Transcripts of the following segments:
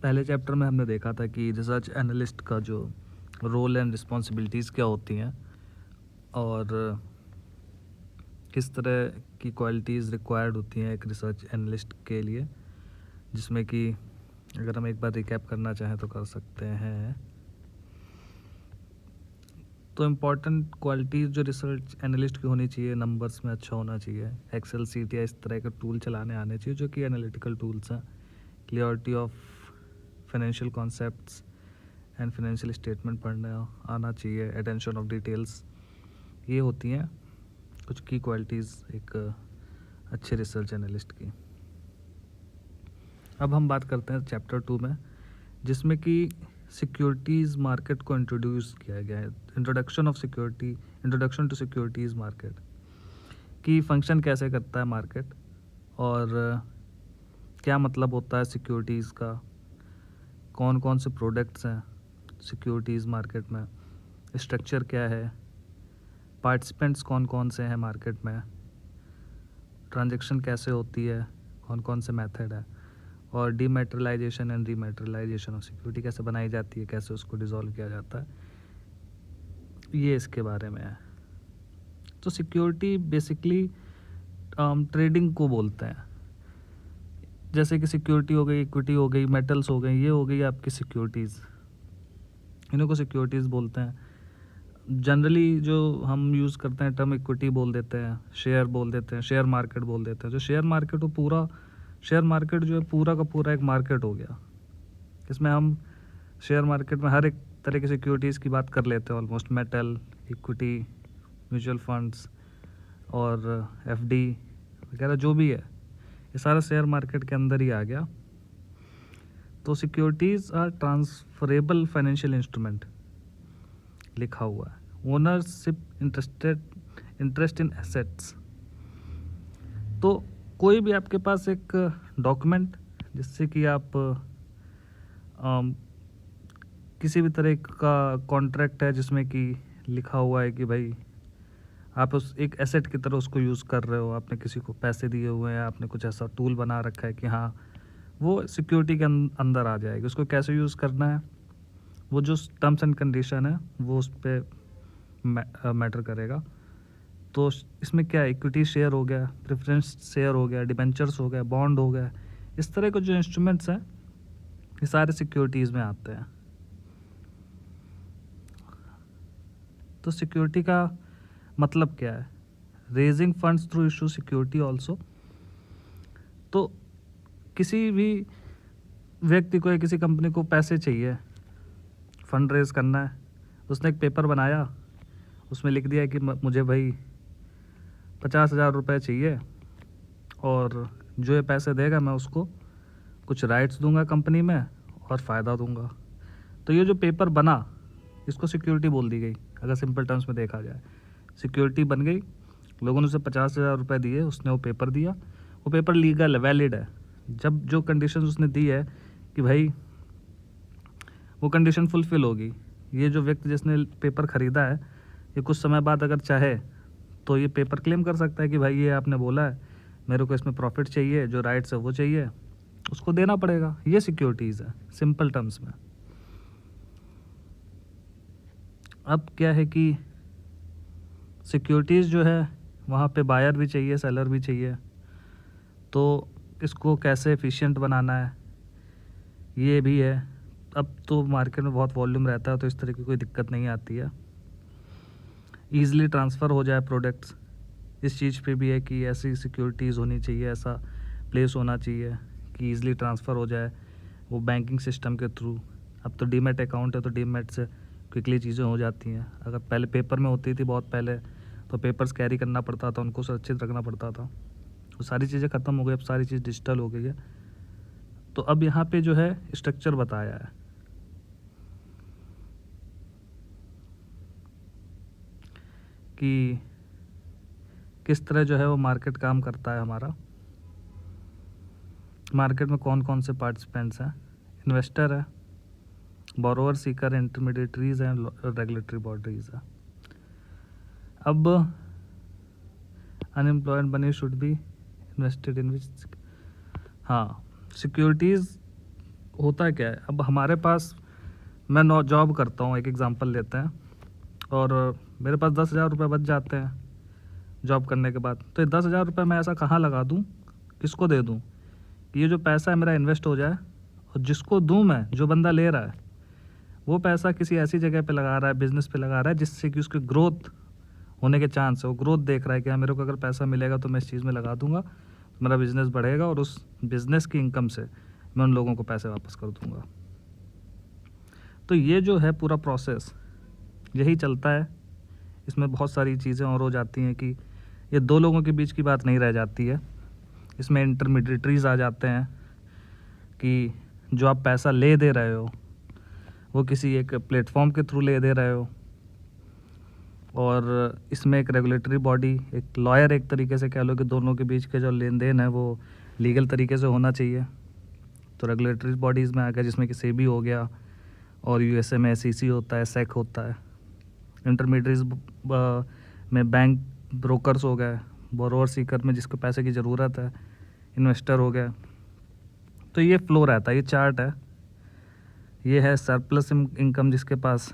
पहले चैप्टर में हमने देखा था कि रिसर्च एनालिस्ट का जो रोल एंड रिस्पॉन्सिबिलिटीज़ क्या होती हैं और किस तरह की क्वालिटीज़ रिक्वायर्ड होती हैं एक रिसर्च एनालिस्ट के लिए, जिसमें कि अगर हम एक बार रिकैप करना चाहें तो कर सकते हैं। तो इम्पॉर्टेंट क्वालिटीज़ जो रिसर्च एनालिस्ट की होनी चाहिए, नंबर्स में अच्छा होना चाहिए, एक्सेल सीट या इस तरह के टूल चलाने आने चाहिए जो कि एनालिटिकल टूल्स हैं, clarity of financial concepts and financial statement पढ़ने आना चाहिए, अटेंशन ऑफ डिटेल्स। ये होती हैं कुछ की क्वालिटीज़ एक अच्छे रिसर्च एनालिस्ट की। अब हम बात करते हैं चैप्टर 2 में, जिसमें कि सिक्योरिटीज़ मार्केट को इंट्रोड्यूस किया गया है। इंट्रोडक्शन टू सिक्योरिटीज़ मार्केट की फंक्शन कैसे करता है मार्केट, और क्या मतलब होता है सिक्योरिटीज़ का, कौन कौन से प्रोडक्ट्स हैं सिक्योरिटीज़ मार्केट में, स्ट्रक्चर क्या है, पार्टिसिपेंट्स कौन कौन से हैं मार्केट में, ट्रांजैक्शन कैसे होती है, कौन कौन से मेथड है, और डीमैटेरियलाइजेशन एंड रीमैटेरियलाइजेशन ऑफ सिक्योरिटी कैसे बनाई जाती है, कैसे उसको डिसॉल्व किया जाता है, ये इसके बारे में है। तो सिक्योरिटी बेसिकली ट्रेडिंग को बोलते हैं। जैसे कि सिक्योरिटी हो गई, इक्विटी हो गई, मेटल्स हो गई, ये हो गई आपकी सिक्योरिटीज़, इन्हीं को सिक्योरिटीज़ बोलते हैं। जनरली जो हम यूज़ करते हैं टर्म इक्विटी बोल देते हैं, शेयर बोल देते हैं, शेयर मार्केट बोल देते हैं। जो शेयर मार्केट हो, पूरा शेयर मार्केट जो है पूरा का पूरा एक मार्केट हो गया। इसमें हम शेयर मार्केट में हर एक तरह की सिक्योरिटीज़ की बात कर लेते हैं almost, metal, equity, mutual funds और एफडी वगैरह जो भी है, ये सारा शेयर मार्केट के अंदर ही आ गया। तो securities are transferable financial instrument लिखा हुआ है, ओनरशिप इंटरेस्ट इन एसेट्स। तो कोई भी आपके पास एक डॉक्यूमेंट जिससे कि आप किसी भी तरह का कॉन्ट्रैक्ट है जिसमें कि लिखा हुआ है कि भाई आप उस एक एसेट की तरह उसको यूज़ कर रहे हो, आपने किसी को पैसे दिए हुए हैं, आपने कुछ ऐसा टूल बना रखा है कि हाँ वो सिक्योरिटी के अंदर आ जाएगी। उसको कैसे यूज़ करना है, वो जो टर्म्स एंड कंडीशन है वो उस पर मैटर करेगा। तो इसमें क्या है, इक्विटी शेयर हो गया, प्रेफरेंस शेयर हो गया, डिबेंचर्स हो गया, बॉन्ड हो गया, इस तरह के जो इंस्ट्रूमेंट्स हैं ये सारे सिक्योरिटीज़ में आते हैं। तो सिक्योरिटी का मतलब क्या है, raising funds through issue security also. तो किसी भी व्यक्ति को या किसी कंपनी को पैसे चाहिए, फंड रेज करना है, उसने एक पेपर बनाया, उसमें लिख दिया कि मुझे भाई 50,000 रुपये चाहिए और जो ये पैसे देगा मैं उसको कुछ राइट्स दूंगा कंपनी में और फ़ायदा दूंगा। तो ये जो पेपर बना इसको सिक्योरिटी बोल दी गई। अगर सिंपल टर्म्स में देखा जाए, सिक्योरिटी बन गई, लोगों ने उसे 50,000 रुपये दिए, उसने वो पेपर दिया, वो पेपर लीगल है, वैलिड है। जब जो कंडीशन उसने दी है कि भाई वो कंडीशन फुलफ़िल होगी, ये जो व्यक्ति जिसने पेपर ख़रीदा है ये कुछ समय बाद अगर चाहे तो ये पेपर क्लेम कर सकता है कि भाई ये आपने बोला है, मेरे को इसमें प्रॉफिट चाहिए, जो राइट्स है वो चाहिए, उसको देना पड़ेगा। ये सिक्योरिटीज़ है सिंपल टर्म्स में। अब क्या है कि सिक्योरिटीज़ जो है वहाँ पे बायर भी चाहिए, सेलर भी चाहिए, तो इसको कैसे एफिशिएंट बनाना है ये भी है। अब तो मार्केट में बहुत वॉल्यूम रहता है तो इस तरह की कोई दिक्कत नहीं आती है, ईज़िली ट्रांसफ़र हो जाए प्रोडक्ट्स। इस चीज़ पे भी है कि ऐसी सिक्योरिटीज़ होनी चाहिए, ऐसा प्लेस होना चाहिए कि ईज़िली ट्रांसफ़र हो जाए वो बैंकिंग सिस्टम के थ्रू। अब तो डीमैट अकाउंट है तो डीमैट से क्विकली चीज़ें हो जाती हैं। अगर पहले पेपर में होती थी बहुत पहले तो पेपर्स कैरी करना पड़ता था, उनको सुरक्षित रखना पड़ता था, वो सारी चीज़ें ख़त्म हो गई, अब सारी चीज़ डिजिटल हो गई है। तो अब यहाँ पे जो है स्ट्रक्चर बताया है कि किस तरह जो है वो मार्केट काम करता है हमारा। मार्केट में कौन कौन से पार्टिसिपेंट्स हैं, इन्वेस्टर है, बोरोवर, सीकर, इंटरमीडिएटरीज हैं, रेगुलेटरी बॉडीज है। अब unemployed money should be invested in which, हाँ सिक्योरिटीज़ होता है क्या है, अब हमारे पास, मैं नौ जॉब करता हूँ, एक एग्जांपल लेते हैं, और मेरे पास 10,000 रुपये बच जाते हैं जॉब करने के बाद। तो ये 10,000 रुपये मैं ऐसा कहाँ लगा दूँ, किसको दे दूँ कि ये जो पैसा है मेरा इन्वेस्ट हो जाए, और जिसको दूँ मैं, जो बंदा ले रहा है, वो पैसा किसी ऐसी जगह पे लगा रहा है, बिज़नेस पे लगा रहा है जिससे कि उसकी ग्रोथ होने के चांस है। वो ग्रोथ देख रहा है कि हाँ, मेरे को अगर पैसा मिलेगा तो मैं इस चीज़ में लगा दूंगा, तो मेरा बिज़नेस बढ़ेगा और उस बिज़नेस की इनकम से मैं उन लोगों को पैसे वापस कर दूंगा। तो ये जो है पूरा प्रोसेस यही चलता है। इसमें बहुत सारी चीज़ें और हो जाती हैं कि ये दो लोगों के बीच की बात नहीं रह जाती है, इसमें इंटरमीडिएटरीज आ जाते हैं कि जो आप पैसा ले दे रहे हो वो किसी एक प्लेटफॉर्म के थ्रू ले दे रहे हो, और इसमें एक रेगुलेटरी बॉडी, एक लॉयर, एक तरीके से कह लो कि दोनों के बीच के जो लेन देन है वो लीगल तरीके से होना चाहिए। तो रेगुलेटरी बॉडीज़ में आ गया, जिसमें कि सेबी हो गया, और यूएसए में एसईसी होता है, सेक होता है। इंटरमीडिएटरीज में बैंक ब्रोकर्स हो गए, बोरोवर सीकर में जिसको पैसे की ज़रूरत है, इन्वेस्टर हो गया। तो ये फ्लो रहता है, ये चार्ट है। ये है सरप्लस इनकम, जिसके पास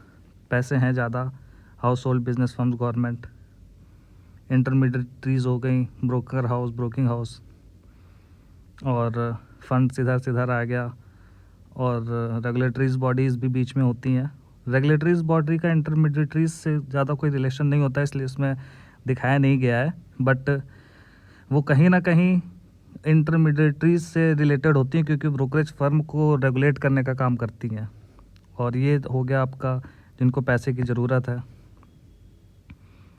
पैसे हैं ज़्यादा, house hold, business firms, government. Intermediaries हो गई, ब्रोकर हाउस, ब्रोकिंग हाउस, और फंड सीधा आ गया। और रेगुलेटरीज बॉडीज़ भी बीच में होती हैं। रेगुलेटरीज बॉडी का इंटरमीडिएटरीज से ज़्यादा कोई रिलेशन नहीं होता है, इसलिए इसमें दिखाया नहीं गया है, बट वो कहीं ना कहीं इंटरमीडिएटरीज से रिलेटेड होती हैं, क्योंकि ब्रोकरेज फर्म को रेगुलेट करने का काम करती हैं। और ये हो गया आपका जिनको पैसे की ज़रूरत है।